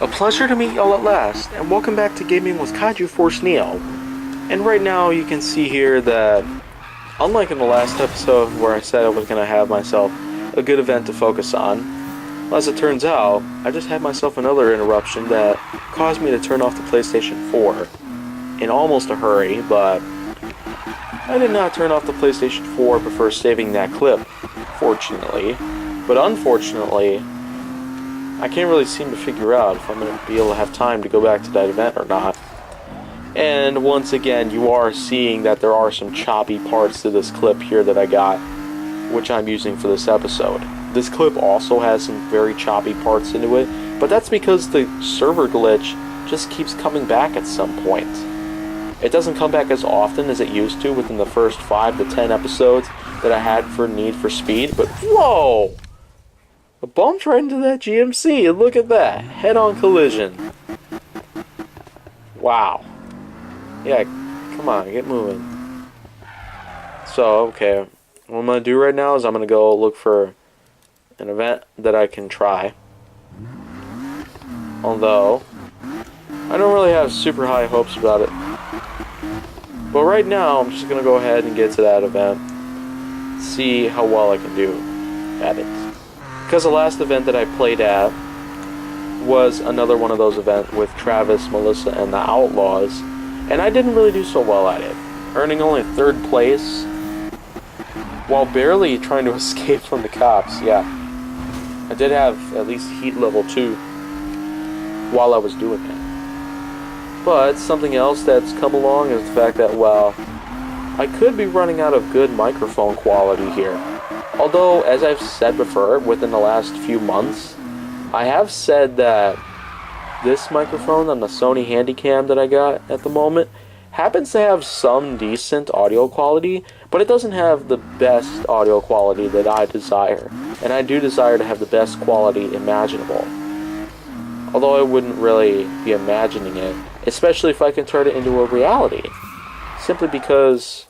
A pleasure to meet y'all at last, and welcome back to Gaming with KaijuForceNeo. And right now you can see here that, unlike in the last episode where I said I was going to have myself a good event to focus on, as it turns out, I just had myself another interruption that caused me to turn off the PlayStation 4 in almost a hurry, but I did not turn off the PlayStation 4 before saving that clip, fortunately. But unfortunately, I can't really seem to figure out if I'm going to be able to have time to go back to that event or not. And once again, you are seeing that there are some choppy parts to this clip here that I got, which I'm using for this episode. This clip also has some very choppy parts into it, but that's because the server glitch just keeps coming back at some point. It doesn't come back as often as it used to within the first 5 to 10 episodes that I had for Need for Speed, but whoa! I bumped right into that GMC, and look at that. Head-on collision. Wow. Yeah, come on, get moving. So, okay. What I'm going to do right now is I'm going to go look for an event that I can try. Although, I don't really have super high hopes about it. But right now, I'm just going to go ahead and get to that event. See how well I can do at it. Because the last event that I played at was another one of those events with Travis, Melissa, and the Outlaws, and I didn't really do so well at it, earning only 3rd place, while barely trying to escape from the cops. Yeah, I did have at least heat level 2 while I was doing it. But something else that's come along is the fact that, well, I could be running out of good microphone quality here. Although, as I've said before, within the last few months, I have said that this microphone on the Sony Handycam that I got at the moment happens to have some decent audio quality, but it doesn't have the best audio quality that I desire. And I do desire to have the best quality imaginable. Although I wouldn't really be imagining it, especially if I can turn it into a reality. Simply because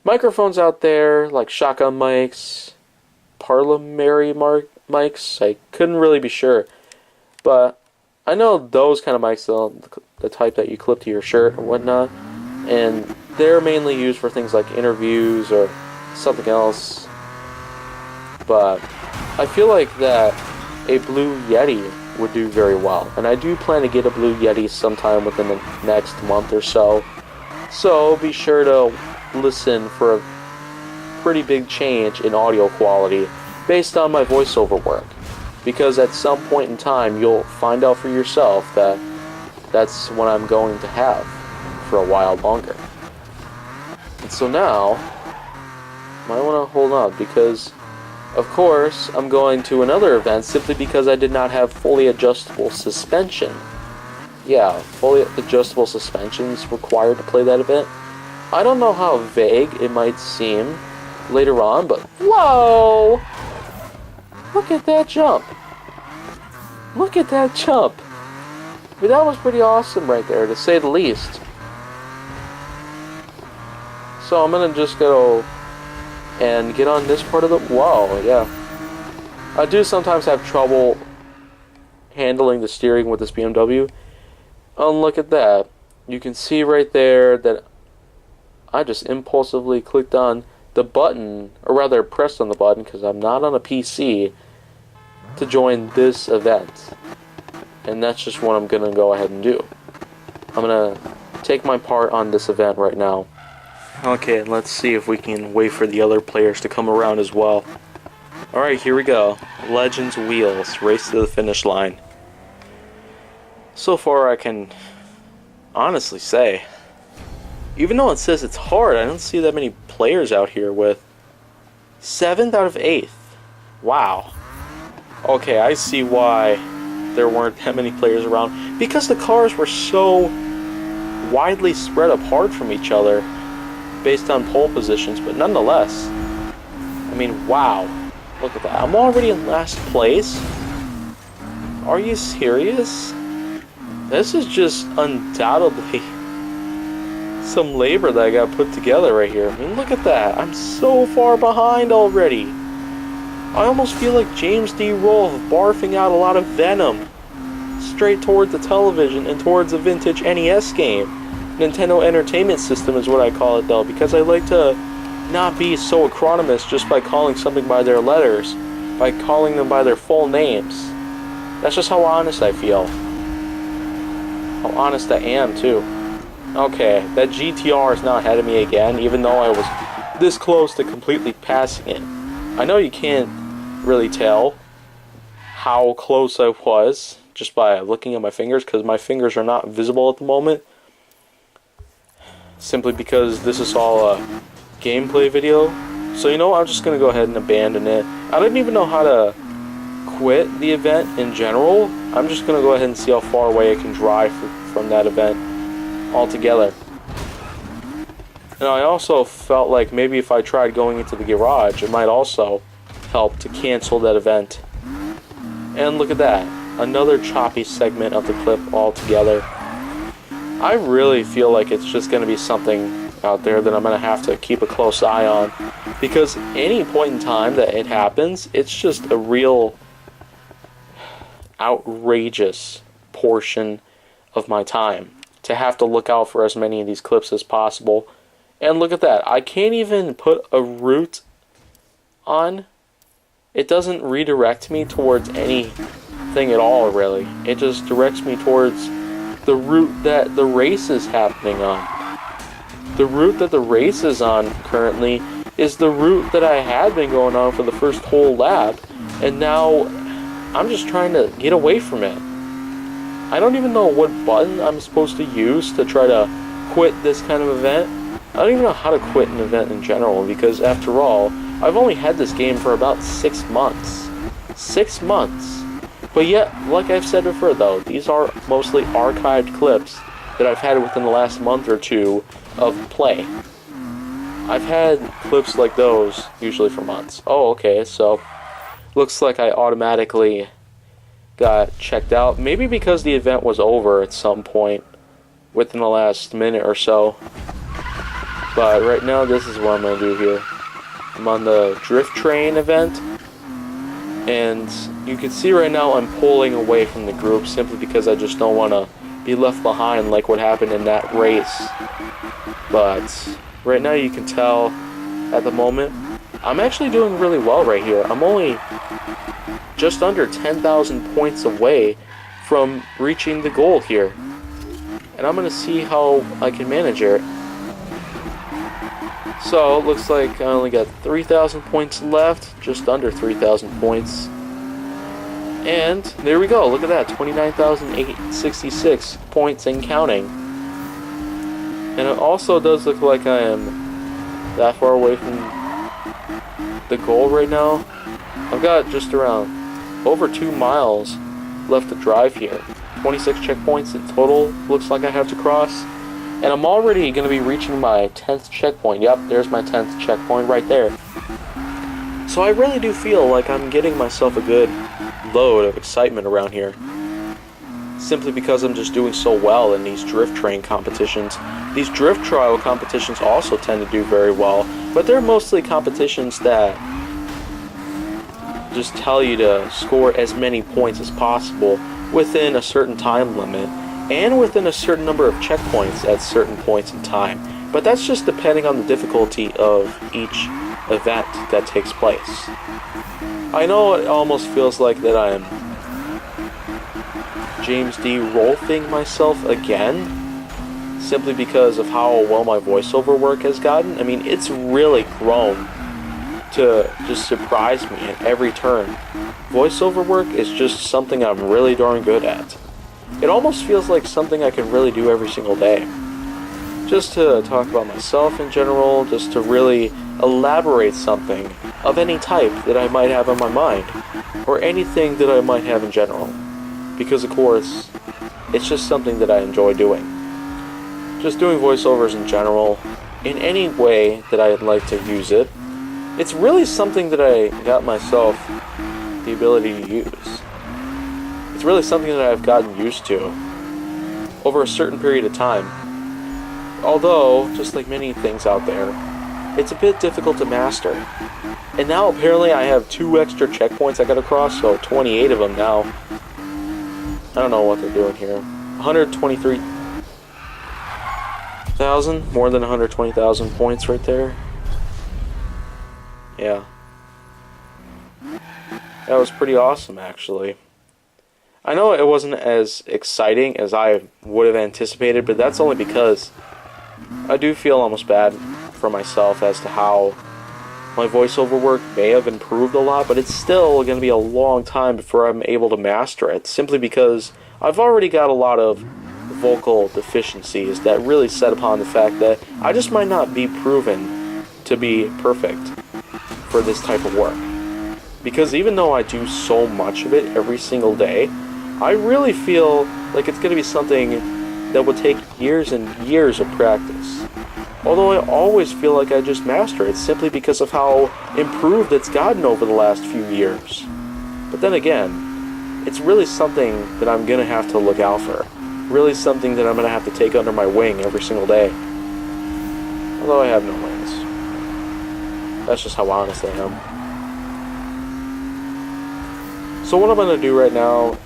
microphones out there, like shotgun mics, parliamentary mics, I couldn't really be sure. But I know those kind of mics, the type that you clip to your shirt or whatnot, and they're mainly used for things like interviews or something else. But I feel like that a Blue Yeti would do very well. And I do plan to get a Blue Yeti sometime within the next month or so. So be sure to listen for a pretty big change in audio quality based on my voiceover work, because at some point in time you'll find out for yourself that that's what I'm going to have for a while longer. And so now I might want to hold on, because of course I'm going to another event simply because I did not have fully adjustable suspension. Yeah, fully adjustable suspensions required to play that event. I don't know how vague it might seem later on, but whoa! Look at that jump! Look at that jump! I mean, that was pretty awesome right there, to say the least. So I'm gonna just go and get on this part of the... Whoa, yeah. I do sometimes have trouble handling the steering with this BMW. And look at that. You can see right there that I just impulsively clicked on the button, or rather pressed on the button because I'm not on a PC, to join this event. And that's just what I'm going to go ahead and do. I'm going to take my part on this event right now. Okay, let's see if we can wait for the other players to come around as well. Alright, here we go. Legends Wheels, race to the finish line. So far I can honestly say, even though it says it's hard, I don't see that many players out here with 7th out of 8th. Wow. Okay, I see why there weren't that many players around. Because the cars were so widely spread apart from each other based on pole positions, but nonetheless, I mean, wow. Look at that. I'm already in last place? Are you serious? This is just undoubtedly some labor that I got put together right here. I mean, look at that. I'm so far behind already. I almost feel like James D. Rolfe barfing out a lot of venom. straight towards the television and towards a vintage NES game. Nintendo Entertainment System is what I call it, though, because I like to not be so acronymous just by calling something by their letters, by calling them by their full names. That's just how honest I feel. How honest I am, too. Okay, that GTR is now ahead of me again, even though I was this close to completely passing it. I know you can't really tell how close I was just by looking at my fingers, because my fingers are not visible at the moment. Simply because this is all a gameplay video. So you know, I'm just going to go ahead and abandon it. I don't even know how to quit the event in general. I'm just going to go ahead and see how far away I can drive from that event altogether. And I also felt like maybe if I tried going into the garage, it might also help to cancel that event. And look at that. Another choppy segment of the clip altogether. I really feel like it's just going to be something out there that I'm going to have to keep a close eye on. Because any point in time that it happens, it's just a real outrageous portion of my time to have to look out for as many of these clips as possible. And look at that. I can't even put a route on. It doesn't redirect me towards anything at all, really. It just directs me towards the route that the race is happening on. The route that the race is on currently is the route that I had been going on for the first whole lap, and now I'm just trying to get away from it. I don't even know what button I'm supposed to use to try to quit this kind of event. I don't even know how to quit an event in general, because after all, I've only had this game for about 6 months. 6 months. But yet, like I've said before though, these are mostly archived clips that I've had within the last month or two of play. I've had clips like those usually for months. Oh, okay, so looks like I automatically got checked out. Maybe because the event was over at some point within the last minute or so. But right now, this is what I'm going to do here. I'm on the drift train event, and you can see right now I'm pulling away from the group simply because I just don't want to be left behind like what happened in that race. But right now you can tell at the moment I'm actually doing really well right here. I'm only just under 10,000 points away from reaching the goal here, and I'm going to see how I can manage it. So it looks like I only got 3,000 points left, just under 3,000 points. And there we go, look at that, 29,866 points and counting. And it also does look like I am that far away from the goal right now. I've got just around over 2 miles left to drive here. 26 checkpoints in total looks like I have to cross. And I'm already going to be reaching my 10th checkpoint. Yep, there's my 10th checkpoint right there. So I really do feel like I'm getting myself a good load of excitement around here. Simply because I'm just doing so well in these drift train competitions. These drift trial competitions also tend to do very well. But they're mostly competitions that just tell you to score as many points as possible within a certain time limit. And within a certain number of checkpoints at certain points in time. But that's just depending on the difficulty of each event that takes place. I know it almost feels like that I'm James D. Rolfing myself again, simply because of how well my voiceover work has gotten. I mean, it's really grown to just surprise me at every turn. Voiceover work is just something I'm really darn good at. It almost feels like something I can really do every single day. Just to talk about myself in general, just to really elaborate something of any type that I might have on my mind, or anything that I might have in general. Because of course, it's just something that I enjoy doing. Just doing voiceovers in general, in any way that I'd like to use it, it's really something that I got myself the ability to use. It's really something that I've gotten used to over a certain period of time. Although, just like many things out there, it's a bit difficult to master. And now apparently I have 2 extra checkpoints I gotta cross, so 28 of them now. I don't know what they're doing here. 123,000, more than 120,000 points right there. Yeah. That was pretty awesome, actually. I know it wasn't as exciting as I would have anticipated, but that's only because I do feel almost bad for myself as to how my voiceover work may have improved a lot, but it's still going to be a long time before I'm able to master it, simply because I've already got a lot of vocal deficiencies that really set upon the fact that I just might not be proven to be perfect for this type of work. Because even though I do so much of it every single day, I really feel like it's going to be something that will take years and years of practice. Although I always feel like I just master it simply because of how improved it's gotten over the last few years. But then again, it's really something that I'm going to have to look out for. Really something that I'm going to have to take under my wing every single day. Although I have no wings. That's just how honest I am. So what I'm going to do right now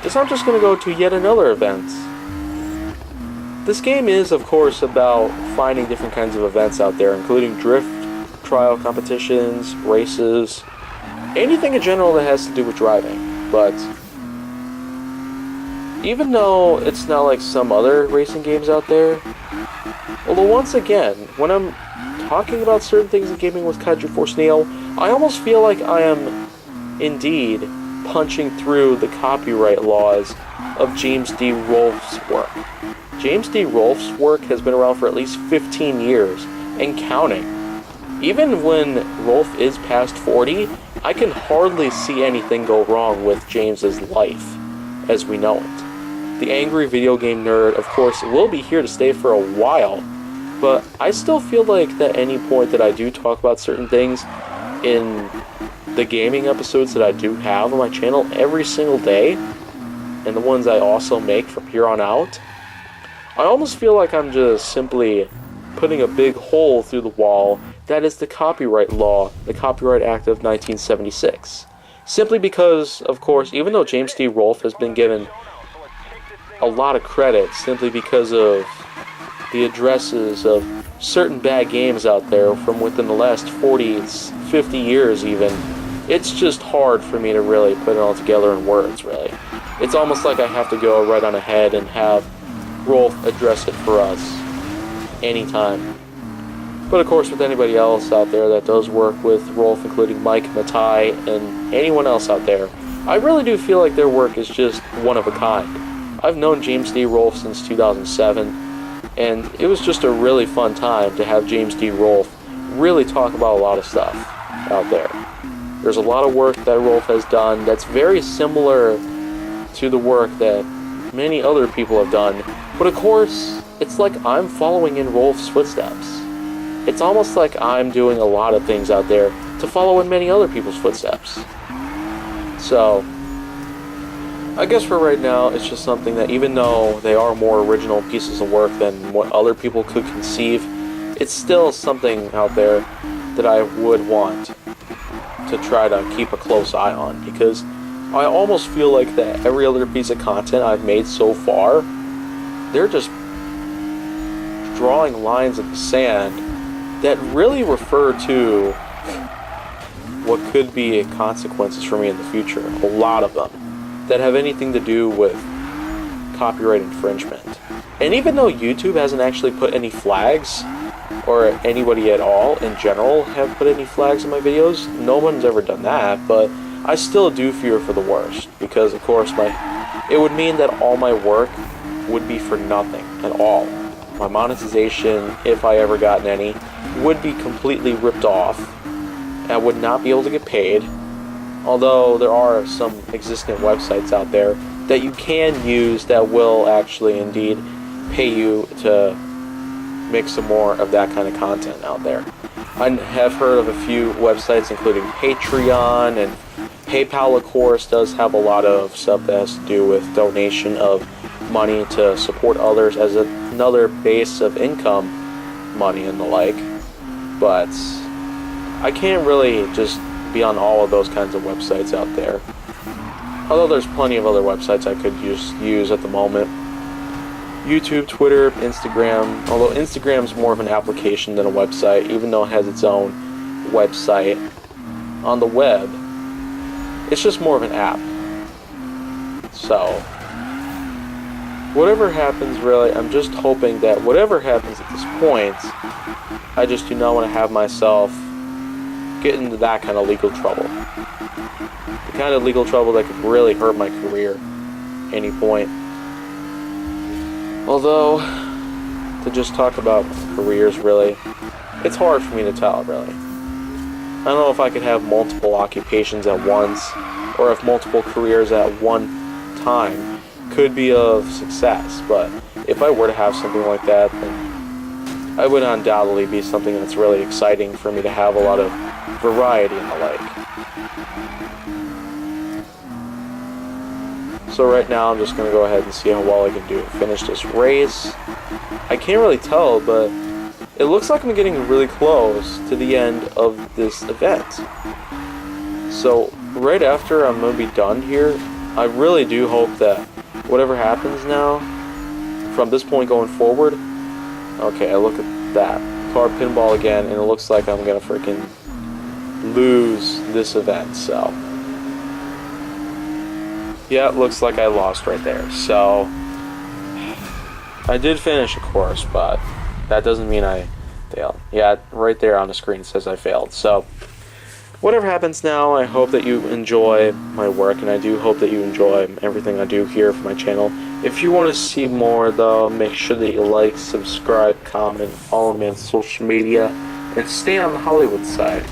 is I'm just going to go to yet another event. This game is, of course, about finding different kinds of events out there, including drift, trial competitions, races, anything in general that has to do with driving. But even though it's not like some other racing games out there, although once again, when I'm talking about certain things in gaming with KaijuForceNeo, I almost feel like I am indeed punching through the copyright laws of James D. Rolfe's work. James D. Rolfe's work has been around for at least 15 years, and counting. Even when Rolfe is past 40, I can hardly see anything go wrong with James's life, as we know it. The angry video game nerd, of course, will be here to stay for a while, but I still feel like that any point that I do talk about certain things in the gaming episodes that I do have on my channel every single day, and the ones I also make from here on out, I almost feel like I'm just simply putting a big hole through the wall that is the copyright law, the Copyright Act of 1976. Simply because, of course, even though James D. Rolfe has been given a lot of credit simply because of the addresses of certain bad games out there from within the last 40, 50 years even, it's just hard for me to really put it all together in words, really. It's almost like I have to go right on ahead and have Rolfe address it for us anytime. But of course, with anybody else out there that does work with Rolfe, including Mike, Matai, and anyone else out there, I really do feel like their work is just one of a kind. I've known James D. Rolfe since 2007, and it was just a really fun time to have James D. Rolfe really talk about a lot of stuff out there. There's a lot of work that Rolfe has done that's very similar to the work that many other people have done, but of course, it's like I'm following in Rolfe's footsteps. It's almost like I'm doing a lot of things out there to follow in many other people's footsteps. So, I guess for right now, it's just something that even though they are more original pieces of work than what other people could conceive, it's still something out there that I would want to try to keep a close eye on, because I almost feel like that every other piece of content I've made so far, they're just drawing lines in the sand that really refer to what could be consequences for me in the future. A lot of them that have anything to do with copyright infringement. And even though YouTube hasn't actually put any flags, or anybody at all in general have put any flags in my videos, no one's ever done that, but I still do fear for the worst, because of course it would mean that all my work would be for nothing at all. My monetization, if I ever gotten any, would be completely ripped off. I would not be able to get paid, although there are some existing websites out there that you can use that will actually indeed pay you to make some more of that kind of content out there. I have heard of a few websites including Patreon, and PayPal of course does have a lot of stuff that has to do with donation of money to support others as another base of income, money and the like. But I can't really just be on all of those kinds of websites out there. Although there's plenty of other websites I could use at the moment. YouTube, Twitter, Instagram. Although Instagram's more of an application than a website, even though it has its own website on the web. It's just more of an app. So, whatever happens, really, I'm just hoping that whatever happens at this point, I just do not want to have myself get into that kind of legal trouble. The kind of legal trouble that could really hurt my career at any point. Although, to just talk about careers, really, it's hard for me to tell, really. I don't know if I could have multiple occupations at once, or if multiple careers at one time could be of success, but if I were to have something like that, then I would undoubtedly be something that's really exciting for me to have a lot of variety and the like. So right now I'm just going to go ahead and see how well I can do. Finish this race. I can't really tell, but it looks like I'm getting really close to the end of this event. So right after I'm going to be done here, I really do hope that whatever happens now, from this point going forward, okay, I look at that. Car pinball again, and it looks like I'm going to freaking lose this event, so. Yeah, it looks like I lost right there. So, I did finish, of course, but that doesn't mean I failed. Yeah, right there on the screen it says I failed. So, whatever happens now, I hope that you enjoy my work, and I do hope that you enjoy everything I do here for my channel. If you want to see more, though, make sure that you like, subscribe, comment, follow me on social media, and stay on the Hollywood side.